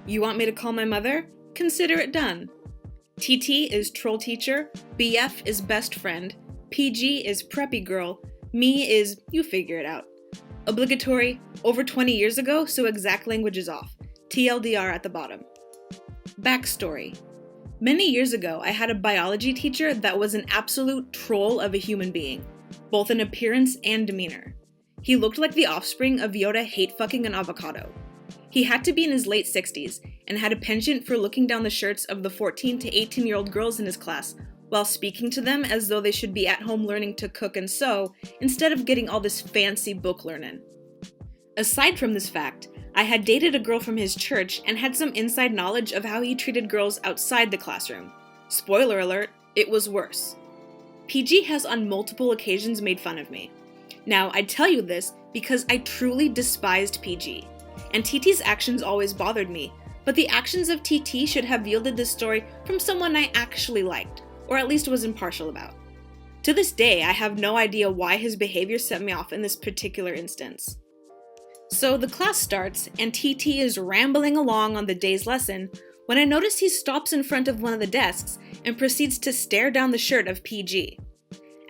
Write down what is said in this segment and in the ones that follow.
You want me to call my mother? Consider it done. TT is troll teacher, BF is best friend, PG is preppy girl, me is you figure it out. Obligatory, over 20 years ago, so exact language is off. TLDR at the bottom. Backstory. Many years ago, I had a biology teacher that was an absolute troll of a human being, both in appearance and demeanor. He looked like the offspring of Yoda hate-fucking an avocado. He had to be in his late 60s and had a penchant for looking down the shirts of the 14 to 18-year-old girls in his class while speaking to them as though they should be at home learning to cook and sew instead of getting all this fancy book learning. Aside from this fact, I had dated a girl from his church and had some inside knowledge of how he treated girls outside the classroom. Spoiler alert, it was worse. PG has on multiple occasions made fun of me. Now, I tell you this because I truly despised PG, and TT's actions always bothered me, but the actions of TT should have yielded this story from someone I actually liked, or at least was impartial about. To this day, I have no idea why his behavior set me off in this particular instance. So the class starts, and TT is rambling along on the day's lesson when I notice he stops in front of one of the desks and proceeds to stare down the shirt of PG.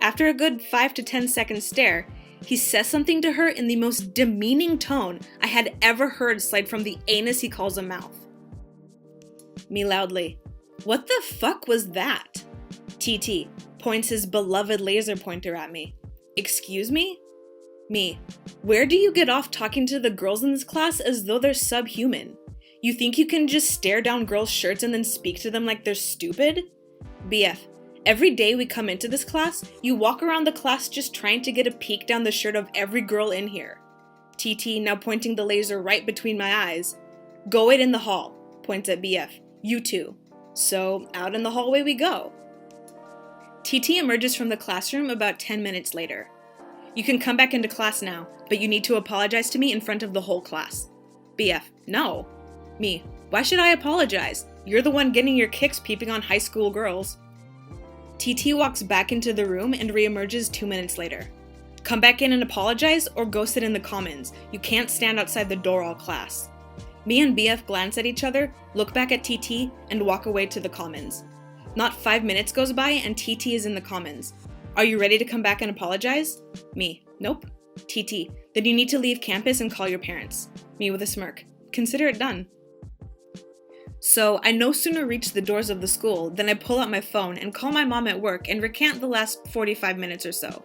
After a good 5 to 10 second stare, he says something to her in the most demeaning tone I had ever heard slide from the anus he calls a mouth. Me loudly, "What the fuck was that?" TT points his beloved laser pointer at me. "Excuse me?" Me, "Where do you get off talking to the girls in this class as though they're subhuman? You think you can just stare down girls' shirts and then speak to them like they're stupid?" BF, "Every day we come into this class, you walk around the class just trying to get a peek down the shirt of every girl in here." TT, now pointing the laser right between my eyes, "Go wait in the hall," points at BF, "You too." So out in the hallway we go. TT emerges from the classroom about 10 minutes later. "You can come back into class now, but you need to apologize to me in front of the whole class." BF, "No." Me, "Why should I apologize? You're the one getting your kicks peeping on high school girls." TT walks back into the room and reemerges 2 minutes later. "Come back in and apologize or go sit in the commons. You can't stand outside the door all class." Me and BF glance at each other, look back at TT, and walk away to the commons. Not 5 minutes goes by and TT is in the commons. "Are you ready to come back and apologize?" Me, "Nope." TT, "Then you need to leave campus and call your parents." Me with a smirk, "Consider it done." So I no sooner reach the doors of the school than I pull out my phone and call my mom at work and recant the last 45 minutes or so.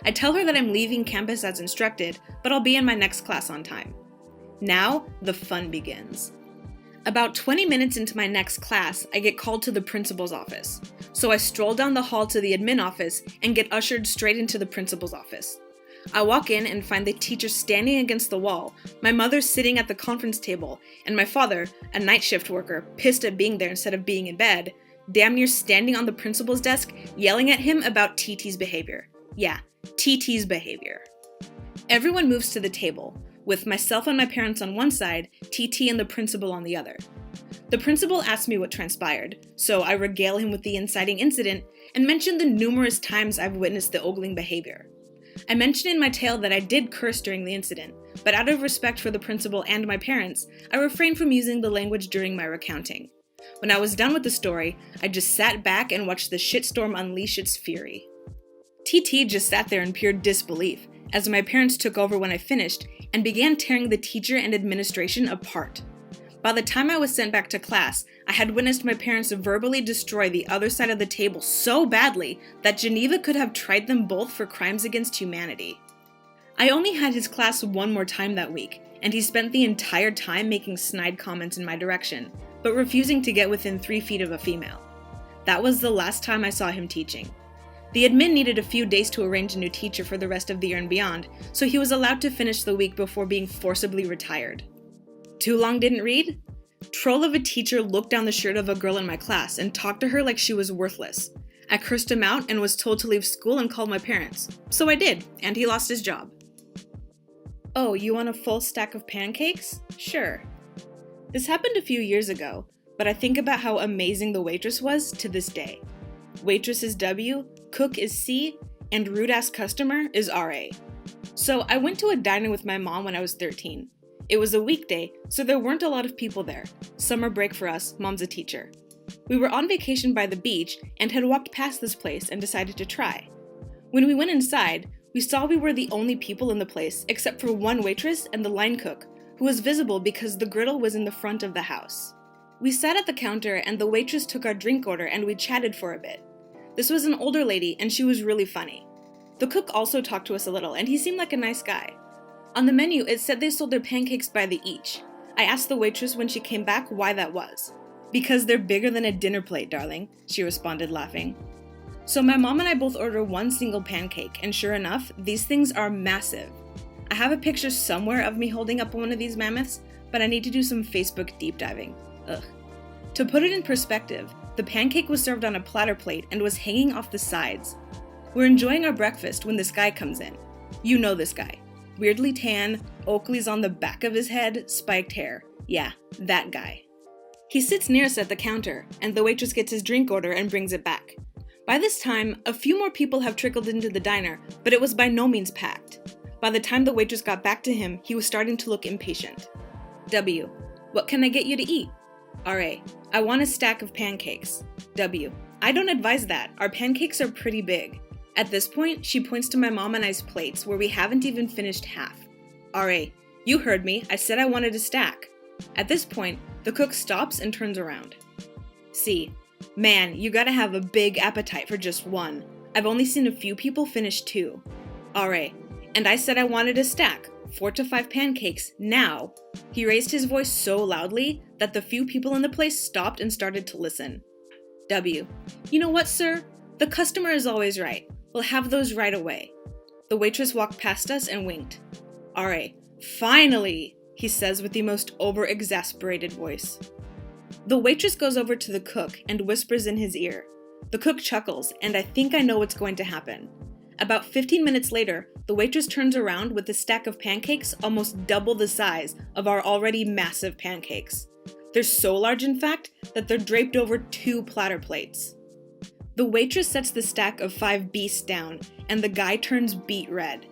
I tell her that I'm leaving campus as instructed, but I'll be in my next class on time. Now, the fun begins. About 20 minutes into my next class, I get called to the principal's office. So I stroll down the hall to the admin office and get ushered straight into the principal's office. I walk in and find the teacher standing against the wall, my mother sitting at the conference table, and my father, a night shift worker, pissed at being there instead of being in bed, damn near standing on the principal's desk, yelling at him about TT's behavior. Yeah, TT's behavior. Everyone moves to the table, with myself and my parents on one side, TT and the principal on the other. The principal asks me what transpired, so I regale him with the inciting incident and mention the numerous times I've witnessed the ogling behavior. I mention in my tale that I did curse during the incident, but out of respect for the principal and my parents, I refrained from using the language during my recounting. When I was done with the story, I just sat back and watched the shitstorm unleash its fury. TT just sat there in pure disbelief, as my parents took over when I finished and began tearing the teacher and administration apart. By the time I was sent back to class, I had witnessed my parents verbally destroy the other side of the table so badly that Geneva could have tried them both for crimes against humanity. I only had his class one more time that week, and he spent the entire time making snide comments in my direction, but refusing to get within 3 feet of a female. That was the last time I saw him teaching. The admin needed a few days to arrange a new teacher for the rest of the year and beyond, so he was allowed to finish the week before being forcibly retired. Too long didn't read? Troll of a teacher looked down the shirt of a girl in my class and talked to her like she was worthless. I cursed him out and was told to leave school and called my parents. So I did, and he lost his job. "Oh, you want a full stack of pancakes? Sure." This happened a few years ago, but I think about how amazing the waitress was to this day. Waitress is W, cook is C, and rude-ass customer is RA. So I went to a diner with my mom when I was 13. It was a weekday, so there weren't a lot of people there. Summer break for us, Mom's a teacher. We were on vacation by the beach and had walked past this place and decided to try. When we went inside, we saw we were the only people in the place except for one waitress and the line cook, who was visible because the griddle was in the front of the house. We sat at the counter and the waitress took our drink order and we chatted for a bit. This was an older lady and she was really funny. The cook also talked to us a little and he seemed like a nice guy. On the menu, it said they sold their pancakes by the each. I asked the waitress when she came back why that was. "Because they're bigger than a dinner plate, darling," she responded, laughing. So my mom and I both ordered one single pancake, and sure enough, these things are massive. I have a picture somewhere of me holding up one of these mammoths, but I need to do some Facebook deep diving. Ugh. To put it in perspective, the pancake was served on a platter plate and was hanging off the sides. We're enjoying our breakfast when this guy comes in. You know this guy. Weirdly tan, Oakley's on the back of his head, spiked hair. Yeah, that guy. He sits near us at the counter, and the waitress gets his drink order and brings it back. By this time, a few more people have trickled into the diner, but it was by no means packed. By the time the waitress got back to him, he was starting to look impatient. W. What can I get you to eat? R.A. I want a stack of pancakes. W. I don't advise that. Our pancakes are pretty big. At this point, she points to my mom and I's plates where we haven't even finished half. R.A. You heard me. I said I wanted a stack. At this point, the cook stops and turns around. C. Man, you gotta have a big appetite for just one. I've only seen a few people finish two. R.A. And I said I wanted a stack, 4 to 5 pancakes, now. He raised his voice so loudly that the few people in the place stopped and started to listen. W. You know what, sir? The customer is always right. We'll have those right away. The waitress walked past us and winked. R.A. Finally, he says with the most over-exasperated voice. The waitress goes over to the cook and whispers in his ear. The cook chuckles, and I think I know what's going to happen. About 15 minutes later, the waitress turns around with a stack of pancakes almost double the size of our already massive pancakes. They're so large, in fact, that they're draped over 2 platter plates. The waitress sets the stack of 5 beasts down, and the guy turns beet red.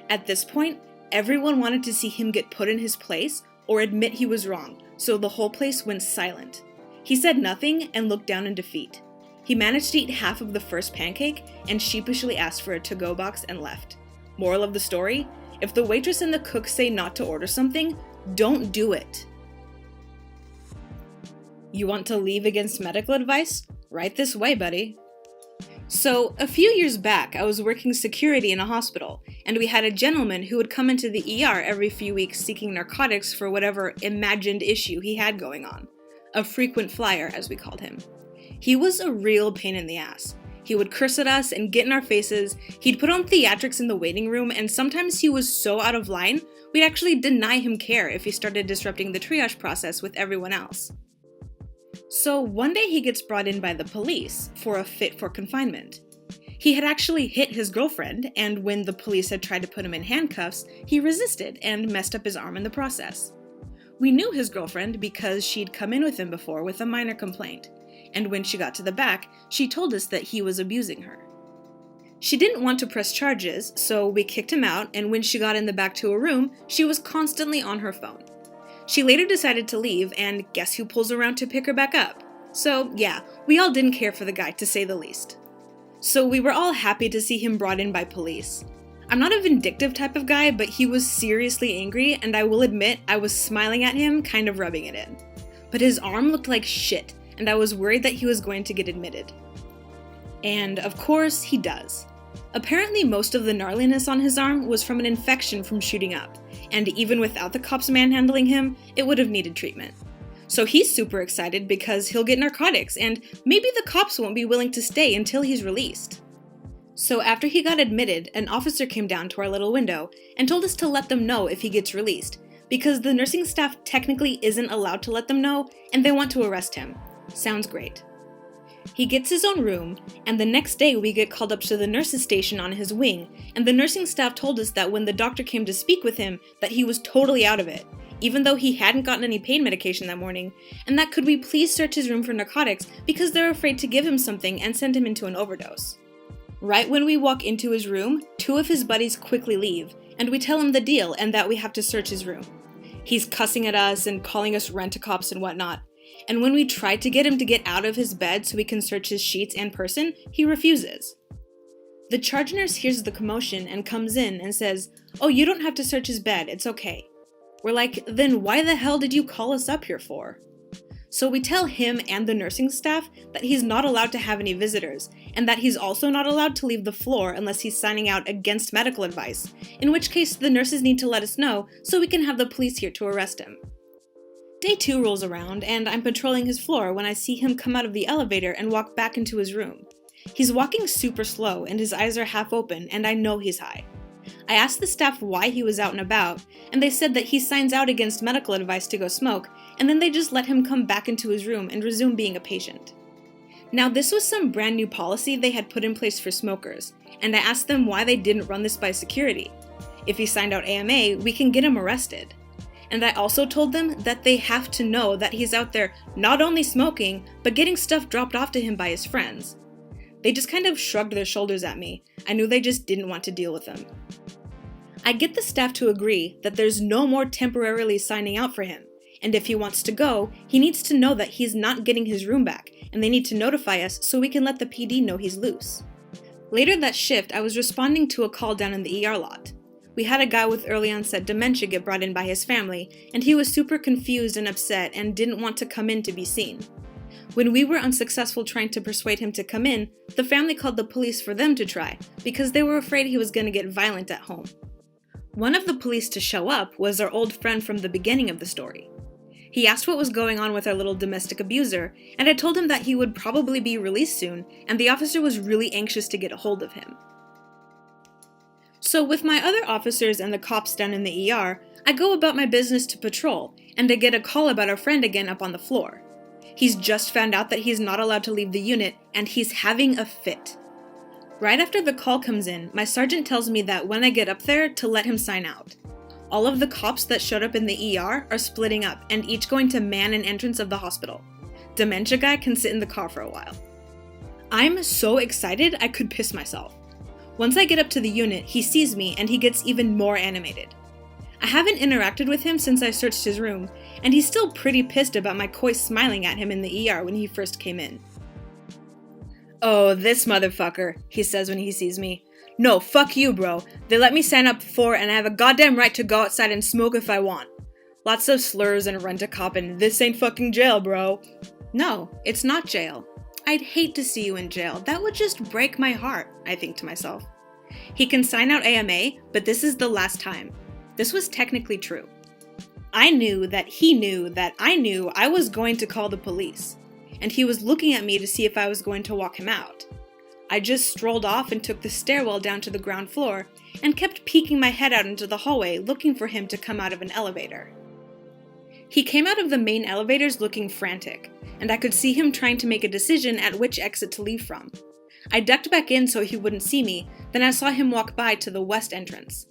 At this point, everyone wanted to see him get put in his place or admit he was wrong, so the whole place went silent. He said nothing and looked down in defeat. He managed to eat half of the first pancake and sheepishly asked for a to-go box and left. Moral of the story? If the waitress and the cook say not to order something, don't do it. You want to leave against medical advice? Right this way, buddy. So, a few years back, I was working security in a hospital, and we had a gentleman who would come into the ER every few weeks seeking narcotics for whatever imagined issue he had going on. A frequent flyer, as we called him. He was a real pain in the ass. He would curse at us and get in our faces, he'd put on theatrics in the waiting room, and sometimes he was so out of line, we'd actually deny him care if he started disrupting the triage process with everyone else. So one day he gets brought in by the police for a fit for confinement. He had actually hit his girlfriend, and when the police had tried to put him in handcuffs, he resisted and messed up his arm in the process. We knew his girlfriend because she'd come in with him before with a minor complaint, and when she got to the back, she told us that he was abusing her. She didn't want to press charges, so we kicked him out, and when she got in the back to a room, she was constantly on her phone. She later decided to leave, and guess who pulls around to pick her back up? So yeah, we all didn't care for the guy, to say the least. So we were all happy to see him brought in by police. I'm not a vindictive type of guy, but he was seriously angry, and I will admit I was smiling at him, kind of rubbing it in. But his arm looked like shit, and I was worried that he was going to get admitted. And of course, he does. Apparently most of the gnarliness on his arm was from an infection from shooting up, and even without the cops manhandling him, it would have needed treatment. So he's super excited because he'll get narcotics, and maybe the cops won't be willing to stay until he's released. So after he got admitted, an officer came down to our little window and told us to let them know if he gets released, because the nursing staff technically isn't allowed to let them know, and they want to arrest him. Sounds great. He gets his own room, and the next day we get called up to the nurse's station on his wing, and the nursing staff told us that when the doctor came to speak with him, that he was totally out of it, even though he hadn't gotten any pain medication that morning, and that could we please search his room for narcotics because they're afraid to give him something and send him into an overdose. Right when we walk into his room, 2 of his buddies quickly leave, and we tell him the deal and that we have to search his room. He's cussing at us and calling us rent-a-cops and whatnot. And when we try to get him to get out of his bed so we can search his sheets and person, he refuses. The charge nurse hears the commotion and comes in and says, "Oh, you don't have to search his bed, it's okay." We're like, then why the hell did you call us up here for? So we tell him and the nursing staff that he's not allowed to have any visitors, and that he's also not allowed to leave the floor unless he's signing out against medical advice, in which case the nurses need to let us know so we can have the police here to arrest him. Day 2 rolls around, and I'm patrolling his floor when I see him come out of the elevator and walk back into his room. He's walking super slow, and his eyes are half open, and I know he's high. I asked the staff why he was out and about, and they said that he signs out against medical advice to go smoke, and then they just let him come back into his room and resume being a patient. Now, this was some brand new policy they had put in place for smokers, and I asked them why they didn't run this by security. If he signed out AMA, we can get him arrested. And I also told them that they have to know that he's out there not only smoking, but getting stuff dropped off to him by his friends. They just kind of shrugged their shoulders at me. I knew they just didn't want to deal with him. I get the staff to agree that there's no more temporarily signing out for him, and if he wants to go, he needs to know that he's not getting his room back, and they need to notify us so we can let the PD know he's loose. Later that shift, I was responding to a call down in the ER lot. We had a guy with early onset dementia get brought in by his family, and he was super confused and upset and didn't want to come in to be seen. When we were unsuccessful trying to persuade him to come in, the family called the police for them to try, because they were afraid he was going to get violent at home. One of the police to show up was our old friend from the beginning of the story. He asked what was going on with our little domestic abuser, and I told him that he would probably be released soon, and the officer was really anxious to get a hold of him. So with my other officers and the cops down in the ER, I go about my business to patrol, and I get a call about our friend again up on the floor. He's just found out that he's not allowed to leave the unit, and he's having a fit. Right after the call comes in, my sergeant tells me that when I get up there to let him sign out. All of the cops that showed up in the ER are splitting up and each going to man an entrance of the hospital. Dementia guy can sit in the car for a while. I'm so excited I could piss myself. Once I get up to the unit, he sees me and he gets even more animated. I haven't interacted with him since I searched his room, and he's still pretty pissed about my coy smiling at him in the ER when he first came in. "Oh, this motherfucker," he says when he sees me. "No, fuck you, bro. They let me sign up before and I have a goddamn right to go outside and smoke if I want." Lots of slurs and rent-a-cop and "this ain't fucking jail, bro." No, it's not jail. I'd hate to see you in jail. That would just break my heart, I think to myself. He can sign out AMA, but this is the last time. This was technically true. I knew that he knew that I knew I was going to call the police, and he was looking at me to see if I was going to walk him out. I just strolled off and took the stairwell down to the ground floor, and kept peeking my head out into the hallway looking for him to come out of an elevator. He came out of the main elevators looking frantic, and I could see him trying to make a decision at which exit to leave from. I ducked back in so he wouldn't see me, then I saw him walk by to the west entrance.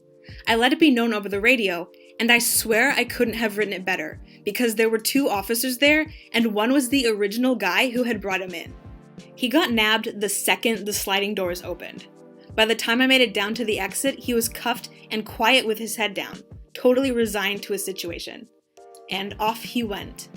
I let it be known over the radio, and I swear I couldn't have written it better, because there were 2 officers there, and one was the original guy who had brought him in. He got nabbed the second the sliding doors opened. By the time I made it down to the exit, he was cuffed and quiet with his head down, totally resigned to his situation. And off he went.